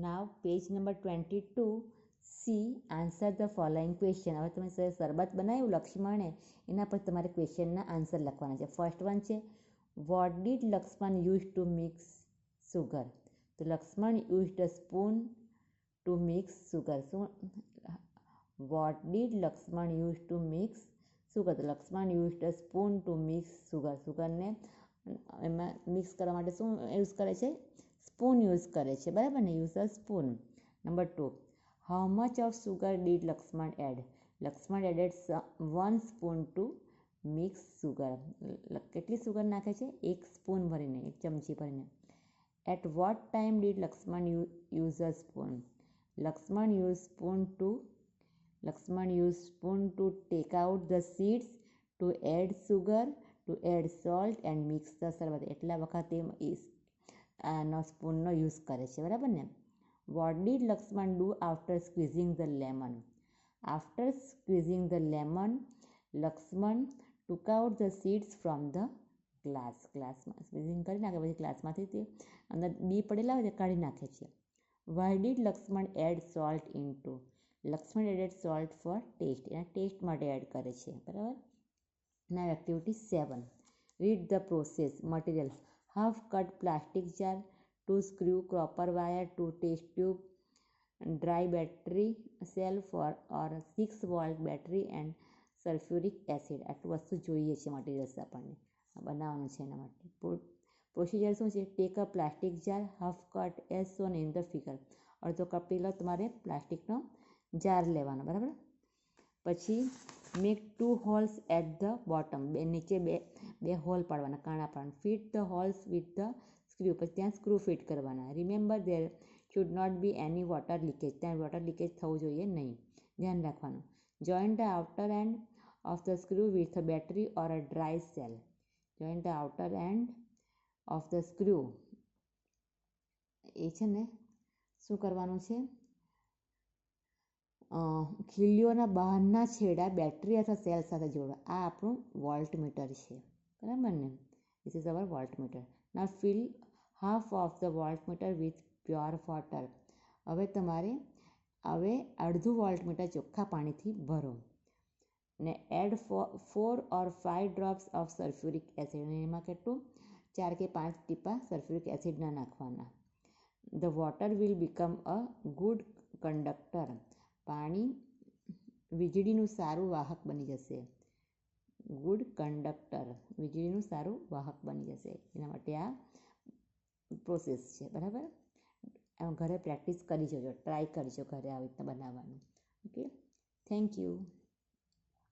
Now page number 22 C answer the following question. હવે તમે શરબત બનાવ્યું લક્ષ્મણે, એના પર તમારે ક્વેશ્ચનના આન્સર લખવાના છે. ફર્સ્ટ વન છે what did Lakshman use to mix sugar. તો Lakshman used a spoon to mix sugar. શું what did Lakshman use to mix sugar. તો Lakshman used a spoon to mix sugar. સુગરને એમાં મિક્સ કરવા માટે શું યુઝ કરે છે? સ્પૂન યુઝ કરે છે, બરાબર ને? Use a spoon. Number 2 how much of sugar did Lakshman add. Lakshman added 1 spoon to mix sugar. કેટલી સુગર નાખે છે? 1 સ્પૂન ભરીને, 1 ચમચી ભરીને. At what time did Lakshman use a spoon. Lakshman use spoon to take out the seeds, to add sugar, to add salt and mix the sharbat. એટલા વખતે આનો સ્પૂનનો use કરે છે, બરાબર ને? What did Lakshman do after squeezing the lemon. After squeezing the lemon Lakshman took out the seeds from the ગ્લાસમાં squeezing કરી નાખે પછી ગ્લાસમાંથી તે અંદર બી પડેલા હોય તે કાઢી નાખે છે. Why did Lakshman add salt into. Lakshman added salt for taste. એના ટેસ્ટ માટે એડ કરે છે, બરાબર. Now activity 7 read the process. Material half cut plastic jar, 2 screw, copper wire, 2 test tube, dry battery cell four or 6 volt battery and sulphuric acid. આટલું વસ્તુ જોઈએ છે materials આપણને બનાવવાનું છે. એના માટે પ્રોસિજર શું છે? Take a plastic jar, half cut as shown in the figure. અડધો કપ પેલો તમારે પ્લાસ્ટિકનો જાર લેવાનો, બરાબર. પછી make 2 holes at the bottom. નીચે બે હોલ પાડવાના, કાણા પાડવાના. Fit the holes with the screw. પછી ત્યાં સ્ક્રૂ ફિટ કરવાના. Remember there should not be any water leakage. ત્યાં વોટર લીકેજ થવું જોઈએ નહીં, ધ્યાન રાખવાનું. Join the outer end of the screw with a battery or a dry cell. Join the outer end of the screw. એ છે ને શું કરવાનું છે? ખીલીઓના બહારના છેડા બેટરી અથવા સેલ સાથે જોડવા. આ આપણું વોલ્ટમીટર છે, બરાબર ને? This is our voltmeter. Now fill half of the voltmeter with pure water. હવે અડધું વોલ્ટમીટર ચોખ્ખા પાણીથી ભરો ને add 4 or 5 drops of sulphuric acid. અને એમાં કેટલું? 4 કે 5 ટીપા સલ્ફ્યુરિક એસિડના નાખવાના. The water will become a good conductor. પાણી વીજળીનું સારું વાહક બની જશે. ગુડ કંડક્ટર, વીજળીનું સારું વાહક બની જશે. એના માટે આ પ્રોસેસ છે, બરાબર. ઘરે પ્રેક્ટિસ કરી જજો, ટ્રાય કરજો ઘરે આવી રીતના બનાવવાનું. Okay, thank you.